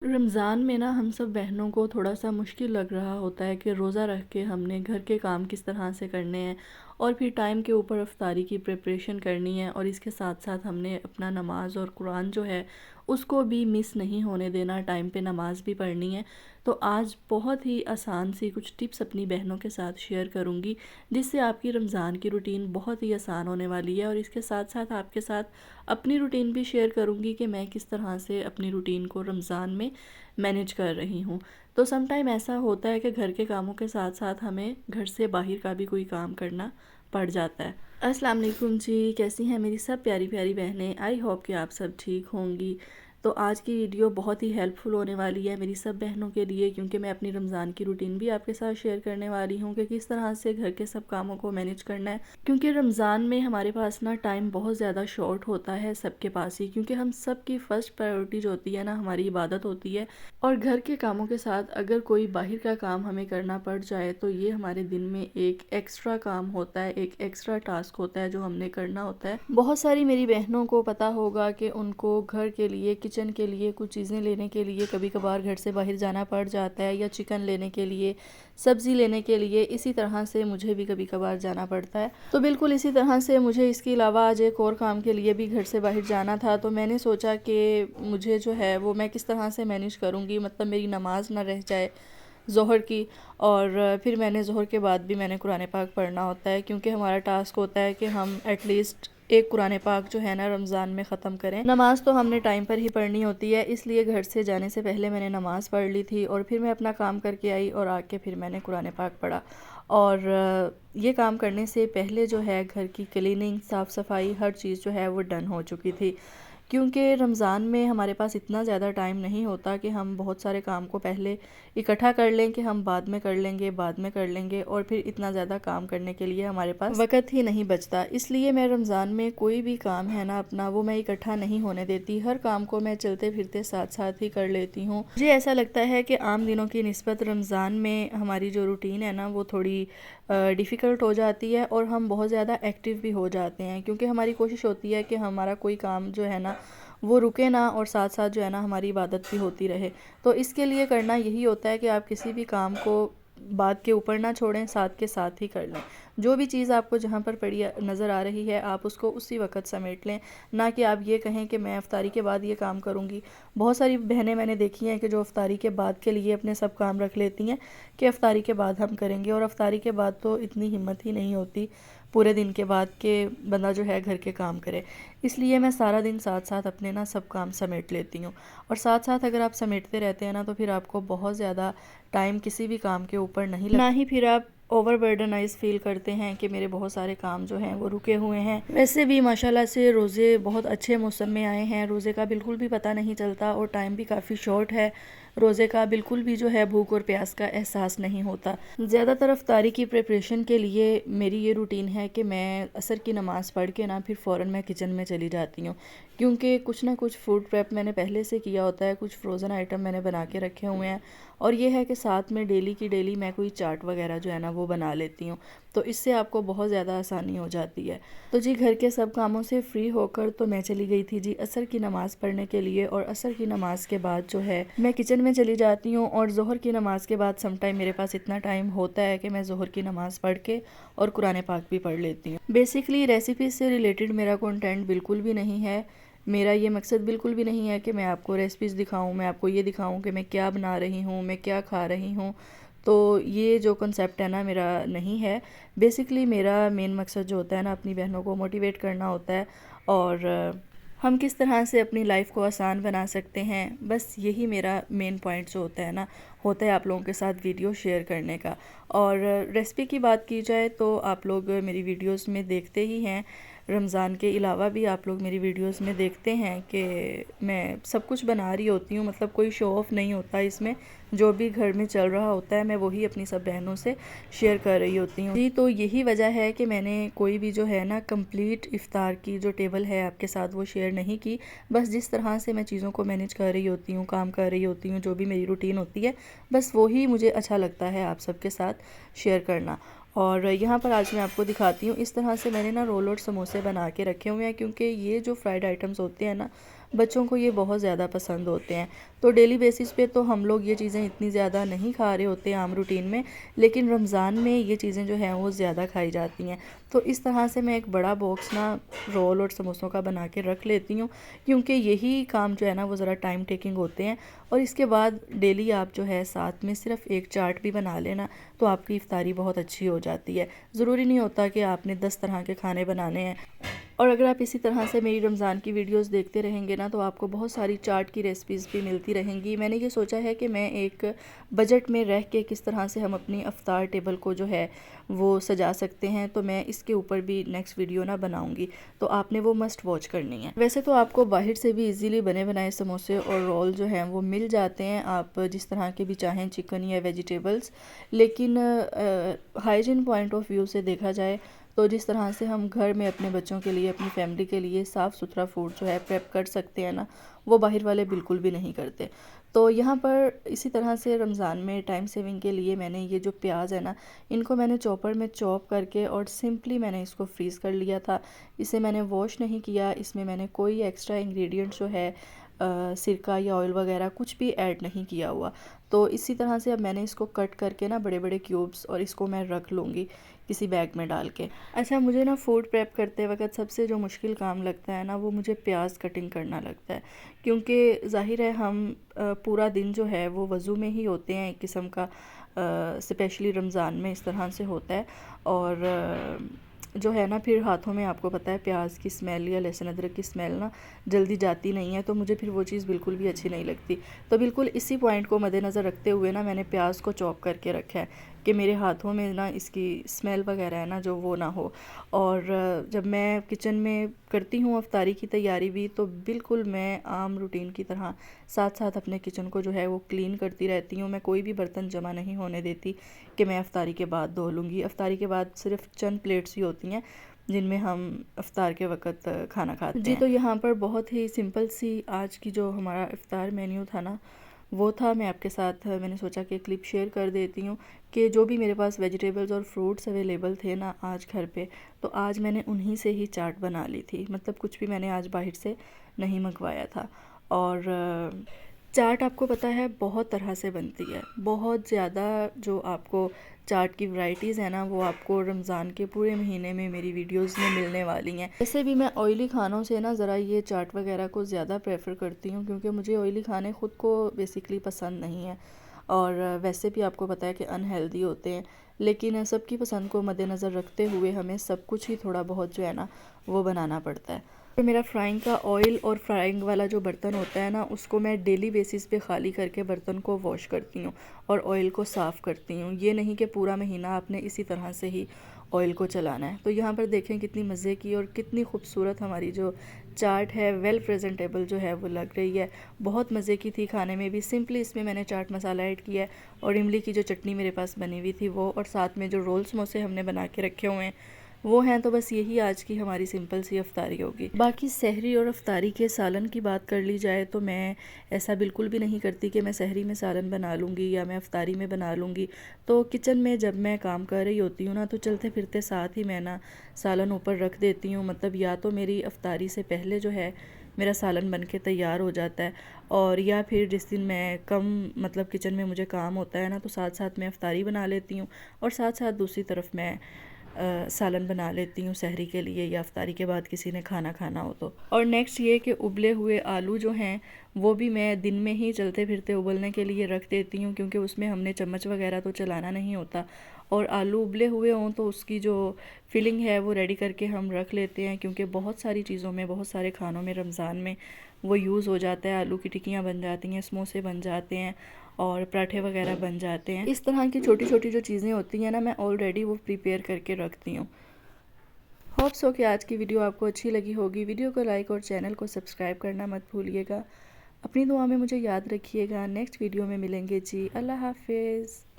रमज़ान में ना हम सब बहनों को थोड़ा-सा मुश्किल लग रहा होता है कि रोज़ा रख के हमने घर के काम किस तरह से करने हैं और फिर टाइम के ऊपर इफ्तारी की प्रिपरेशन करनी है और इसके साथ-साथ हमने अपना नमाज़ और कुरान जो है उसको भी मिस नहीं होने देना, टाइम पे नमाज़ भी पढ़नी है। तो आज बहुत ही आसान सी कुछ टिप्स अपनी बहनों के साथ शेयर करूँगी, जिससे आपकी रमज़ान की रूटीन बहुत ही आसान होने वाली है और इसके साथ-साथ आपके साथ अपनी रूटीन भी शेयर करूँगी कि मैं किस तरह से अपनी रूटीन को रमज़ान में मैनेज कर रही हूँ। तो सम टाइम ऐसा होता है कि घर के कामों के साथ-साथ हमें घर से बाहर का भी कोई काम करना पड़ जाता है। अस्सलाम वालेकुम जी, कैसी हैं मेरी सब प्यारी-प्यारी बहनें? आई होप कि आप सब ठीक होंगी। तो आज की वीडियो बहुत ही हेल्पफुल होने वाली है मेरी सब बहनों के लिए, क्योंकि मैं अपनी रमज़ान की रूटीन भी आपके साथ शेयर करने वाली हूँ कि किस तरह से घर के सब कामों को मैनेज करना है। क्योंकि रमज़ान में हमारे पास ना टाइम बहुत ज़्यादा शॉर्ट होता है सबके पास ही, क्योंकि हम सब की फ़र्स्ट प्रायोरिटी जो होती है ना, हमारी इबादत होती है। और घर के कामों के साथ अगर कोई बाहर का काम हमें करना पड़ जाए तो ये हमारे दिन में एक एक्स्ट्रा काम होता है, एक एक्स्ट्रा टास्क होता है जो हमने करना होता है। बहुत सारी मेरी बहनों को पता होगा कि उनको घर के लिए, किचन के लिए कुछ चीज़ें लेने के लिए कभी कभार घर से बाहर जाना पड़ जाता है, या चिकन लेने के लिए, सब्ज़ी लेने के लिए। इसी तरह से मुझे भी कभी कभार जाना पड़ता है। तो बिल्कुल इसी तरह से मुझे इसके अलावा आज एक और काम के लिए भी घर से बाहर जाना था। तो मैंने सोचा कि मुझे जो है वो मैं किस तरह से मैनेज करूँगी, मतलब मेरी नमाज़ ना रह जाए ज़ोहर की। और फिर मैंने ज़ोहर के बाद भी मैंने कुरान पाक पढ़ना होता है, क्योंकि हमारा टास्क होता है कि हम एटलीस्ट एक कुरान पाक जो है ना रमज़ान में ख़त्म करें। नमाज़ तो हमने टाइम पर ही पढ़नी होती है, इसलिए घर से जाने से पहले मैंने नमाज़ पढ़ ली थी और फिर मैं अपना काम करके आई और आके फिर मैंने कुरान पाक पढ़ा। और ये काम करने से पहले जो है घर की क्लीनिंग, साफ़ सफाई, हर चीज़ जो है वो डन हो चुकी थी। क्योंकि रमज़ान में हमारे पास इतना ज़्यादा टाइम नहीं होता कि हम बहुत सारे काम को पहले इकट्ठा कर लें कि हम बाद में कर लेंगे, बाद में कर लेंगे, और फिर इतना ज़्यादा काम करने के लिए हमारे पास वक़्त ही नहीं बचता। इसलिए मैं रमज़ान में कोई भी काम है ना अपना, वो मैं इकट्ठा नहीं होने देती। हर काम को मैं चलते फिरते साथ साथ ही कर लेती हूँ। मुझे ऐसा लगता है कि आम दिनों की निस्बत रमज़ान में हमारी जो रूटीन है ना वो थोड़ी डिफ़िकल्ट हो जाती है और हम बहुत ज़्यादा एक्टिव भी हो जाते हैं, क्योंकि हमारी कोशिश होती है कि हमारा कोई काम जो है ना वो रुके ना, और साथ साथ जो है ना हमारी इबादत भी होती रहे। तो इसके लिए करना यही होता है कि आप किसी भी काम को बाद के ऊपर ना छोड़ें, साथ के साथ ही कर लें। जो भी चीज़ आपको जहाँ पर पड़ी नज़र आ रही है आप उसको उसी वक्त समेट लें, ना कि आप ये कहें कि मैं इफ्तारी के बाद ये काम करूँगी। बहुत सारी बहनें मैंने देखी हैं कि जो इफ्तारी के बाद के लिए अपने सब काम रख लेती हैं कि इफ्तारी के बाद हम करेंगे, और इफ्तारी के बाद तो इतनी हिम्मत ही नहीं होती पूरे दिन के बाद कि बंदा जो है घर के काम करे। इसलिए मैं सारा दिन साथ साथ अपने ना सब काम समेट लेती हूँ। और साथ साथ अगर आप समेटते रहते हैं ना तो फिर आपको बहुत ज़्यादा टाइम किसी भी काम के ऊपर नहीं लगता, ना ही फिर आप ओवरबर्डनाइज फ़ील करते हैं कि मेरे बहुत सारे काम जो हैं वो रुके हुए हैं। वैसे भी माशाल्लाह से रोज़े बहुत अच्छे मौसम में आए हैं, रोज़े का बिल्कुल भी पता नहीं चलता और टाइम भी काफ़ी शॉर्ट है। रोज़े का बिल्कुल भी जो है भूख और प्यास का एहसास नहीं होता। ज़्यादातर इफ्तारी की प्रिपरेशन के लिए मेरी ये रूटीन है कि मैं असर की नमाज़ पढ़ के ना फिर फ़ौरन मैं किचन में चली जाती हूँ, क्योंकि कुछ ना कुछ फूड प्रेप मैंने पहले से किया होता है, कुछ फ्रोज़न आइटम मैंने बना के रखे हुए हैं। और ये है कि साथ में डेली की डेली मैं कोई चाट वगैरह जो है ना वो बना लेती हूँ, तो इससे आपको बहुत ज़्यादा आसानी हो जाती है। तो जी घर के सब कामों से फ्री होकर तो मैं चली गई थी जी असर की नमाज़ पढ़ने के लिए, और असर की नमाज़ के बाद जो है मैं किचन में चली जाती हूँ। और ज़ोहर की नमाज़ के बाद सम टाइम मेरे पास इतना टाइम होता है कि मैं ज़ोहर की नमाज़ पढ़ के और कुरान पाक भी पढ़ लेती हूँ। बेसिकली रेसिपी से रिलेटेड मेरा कंटेंट बिल्कुल भी नहीं है। मेरा ये मकसद बिल्कुल भी नहीं है कि मैं आपको रेसिपीज़ दिखाऊं, मैं आपको ये दिखाऊं कि मैं क्या बना रही हूँ, मैं क्या खा रही हूँ। तो ये जो कॉन्सेप्ट है ना मेरा नहीं है। बेसिकली मेरा मेन मकसद जो होता है ना अपनी बहनों को मोटिवेट करना होता है, और हम किस तरह से अपनी लाइफ को आसान बना सकते हैं, बस यही मेरा मेन पॉइंट जो होता है ना होता है आप लोगों के साथ वीडियो शेयर करने का। और रेसिपी की बात की जाए तो आप लोग मेरी वीडियोस में देखते ही हैं, रमज़ान के अलावा भी आप लोग मेरी वीडियोस में देखते हैं कि मैं सब कुछ बना रही होती हूँ, मतलब कोई शो ऑफ़ नहीं होता इसमें। जो भी घर में चल रहा होता है मैं वही अपनी सब बहनों से शेयर कर रही होती हूँ जी। तो यही वजह है कि मैंने कोई भी जो है ना कंप्लीट इफ़्तार की जो टेबल है आपके साथ वो शेयर नहीं की। बस जिस तरह से मैं चीज़ों को मैनेज कर रही होती हूँ, काम कर रही होती हूँ, जो भी मेरी रूटीन होती है, बस वही मुझे अच्छा लगता है आप सबके साथ शेयर करना। और यहाँ पर आज मैं आपको दिखाती हूँ, इस तरह से मैंने ना रोल और समोसे बना के रखे हुए हैं, क्योंकि ये जो फ्राइड आइटम्स होते हैं ना बच्चों को ये बहुत ज़्यादा पसंद होते हैं। तो डेली बेसिस पे तो हम लोग ये चीज़ें इतनी ज़्यादा नहीं खा रहे होते हैं आम रूटीन में, लेकिन रमज़ान में ये चीज़ें जो हैं वो ज़्यादा खाई जाती हैं। तो इस तरह से मैं एक बड़ा बॉक्स ना रोल और समोसों का बना के रख लेती हूँ, क्योंकि यही काम जो है ना वो ज़रा टाइम टेकिंग होते हैं। और इसके बाद डेली आप जो है साथ में सिर्फ एक चाट भी बना लेना, तो आपकी इफ्तारी बहुत अच्छी हो जाती है। ज़रूरी नहीं होता कि आपने 10 तरह के खाने बनाने हैं। और अगर आप इसी तरह से मेरी रमज़ान की वीडियोस देखते रहेंगे ना, तो आपको बहुत सारी चाट की रेसिपीज़ भी मिलती रहेंगी। मैंने ये सोचा है कि मैं एक बजट में रह के किस तरह से हम अपनी अफ्तार टेबल को जो है वो सजा सकते हैं, तो मैं इसके ऊपर भी नेक्स्ट वीडियो ना बनाऊंगी, तो आपने वो मस्ट वॉच करनी है। वैसे तो आपको बाहर से भी इजीली बने बनाए समोसे और रोल जो हैं वो मिल जाते हैं, आप जिस तरह के भी चाहें, चिकन या वेजिटेबल्स। लेकिन हाइजीन पॉइंट ऑफ व्यू से देखा जाए तो जिस तरह से हम घर में अपने बच्चों के लिए, अपनी फैमिली के लिए साफ़ सुथरा फूड जो है प्रेप कर सकते हैं ना, वो बाहर वाले बिल्कुल भी नहीं करते। तो यहाँ पर इसी तरह से रमज़ान में टाइम सेविंग के लिए मैंने ये जो प्याज है ना, इनको मैंने चॉपर में चॉप करके और सिंपली मैंने इसको फ्रीज़ कर लिया था। इसे मैंने वॉश नहीं किया, इसमें मैंने कोई एक्स्ट्रा इंग्रेडिएंट जो है सिरका या ऑयल वगैरह कुछ भी ऐड नहीं किया हुआ। तो इसी तरह से अब मैंने इसको कट करके ना बड़े बड़े क्यूब्स, और इसको मैं रख लूँगी किसी बैग में डाल के। अच्छा, मुझे ना फूड प्रेप करते वक्त सबसे जो मुश्किल काम लगता है ना, वो मुझे प्याज कटिंग करना लगता है, क्योंकि ज़ाहिर है हम पूरा दिन जो है वो वज़ू में ही होते हैं एक किस्म का, स्पेशली रमज़ान में इस तरह से होता है। और जो है ना, फिर हाथों में आपको पता है प्याज की स्मेल या लहसुन अदरक की स्मेल ना जल्दी जाती नहीं है, तो मुझे फिर वो चीज़ बिल्कुल भी अच्छी नहीं लगती। तो बिल्कुल इसी पॉइंट को मद्देनज़र रखते हुए ना मैंने प्याज को चॉप करके रखा है कि मेरे हाथों में ना इसकी स्मेल वगैरह है ना जो वो ना हो। और जब मैं किचन में करती हूँ अफ्तारी की तैयारी भी, तो बिल्कुल मैं आम रूटीन की तरह साथ साथ अपने किचन को जो है वो क्लीन करती रहती हूँ। मैं कोई भी बर्तन जमा नहीं होने देती कि मैं अफ्तारी के बाद धो लूँगी। अफ्तारी के बाद सिर्फ चंद प्लेट्स ही होती हैं जिनमें हम अफ्तार के वक़्त खाना खाते हैं। जी, तो यहाँ पर बहुत ही सिंपल सी आज की जो हमारा इफ्तार मेन्यू था ना, वो था। मैं आपके साथ मैंने सोचा कि क्लिप शेयर कर देती हूँ कि जो भी मेरे पास वेजिटेबल्स और फ्रूट्स अवेलेबल थे ना आज घर पे, तो आज मैंने उन्हीं से ही चाट बना ली थी। मतलब कुछ भी मैंने आज बाहर से नहीं मंगवाया था। और चाट आपको पता है बहुत तरह से बनती है, बहुत ज़्यादा जो आपको चाट की वैरायटीज़ है ना, वो आपको रमज़ान के पूरे महीने में मेरी वीडियोस में मिलने वाली हैं। वैसे भी मैं ऑयली खानों से ना ज़रा ये चाट वगैरह को ज़्यादा प्रेफर करती हूँ, क्योंकि मुझे ऑयली खाने ख़ुद को बेसिकली पसंद नहीं है, और वैसे भी आपको पता है कि अनहेल्दी होते हैं। लेकिन सबकी पसंद को मद्देनज़र रखते हुए हमें सब कुछ ही थोड़ा बहुत जो है ना वो बनाना पड़ता है। तो मेरा फ्राइंग का ऑयल और फ्राइंग वाला जो बर्तन होता है ना, उसको मैं डेली बेसिस पे खाली करके बर्तन को वॉश करती हूँ और ऑयल को साफ़ करती हूँ। ये नहीं कि पूरा महीना आपने इसी तरह से ही ऑयल को चलाना है। तो यहाँ पर देखें कितनी मज़े की और कितनी खूबसूरत हमारी जो चाट है, वेल प्रेजेंटेबल जो है वो लग रही है। बहुत मज़े की थी खाने में भी। सिंपली इसमें मैंने चाट मसाला ऐड किया है और इमली की जो चटनी मेरे पास बनी हुई थी वो, और साथ में जो रोल समोसे हमने बना के रखे हुए हैं वो हैं। तो बस यही आज की हमारी सिंपल सी अफ्तारी होगी। बाकी सहरी और अफ्तारी के सालन की बात कर ली जाए, तो मैं ऐसा बिल्कुल भी नहीं करती कि मैं सहरी में सालन बना लूँगी या मैं अफ्तारी में बना लूँगी। तो किचन में जब मैं काम कर रही होती हूँ ना, तो चलते फिरते साथ ही मैं ना सालन ऊपर रख देती हूँ। मतलब या तो मेरी अफ्तारी से पहले जो है मेरा सालन बन के तैयार हो जाता है, और या फिर जिस दिन मैं कम मतलब किचन में मुझे काम होता है ना, तो साथ साथ मैं अफ्तारी बना लेती हूँ और साथ साथ दूसरी तरफ मैं सालन बना लेती हूँ सहरी के लिए, या अफ्तारी के बाद किसी ने खाना खाना हो तो। और नेक्स्ट ये कि उबले हुए आलू जो हैं वो भी मैं दिन में ही चलते फिरते उबलने के लिए रख देती हूँ, क्योंकि उसमें हमने चम्मच वगैरह तो चलाना नहीं होता। और आलू उबले हुए हों तो उसकी जो फिलिंग है वो रेडी करके हम रख लेते हैं, क्योंकि बहुत सारी चीज़ों में, बहुत सारे खानों में रमज़ान में वो यूज़ हो जाता है। आलू की टिक्कियाँ बन जाती हैं, समोसे बन जाते हैं और पराठे वगैरह बन जाते हैं। इस तरह की छोटी छोटी जो चीज़ें होती हैं ना, मैं ऑलरेडी वो प्रिपेयर करके रखती हूँ। होप्स हो कि आज की वीडियो आपको अच्छी लगी होगी। वीडियो को लाइक और चैनल को सब्सक्राइब करना मत भूलिएगा। अपनी दुआ में मुझे याद रखिएगा। नेक्स्ट वीडियो में मिलेंगे जी। अल्लाह हाफिज़।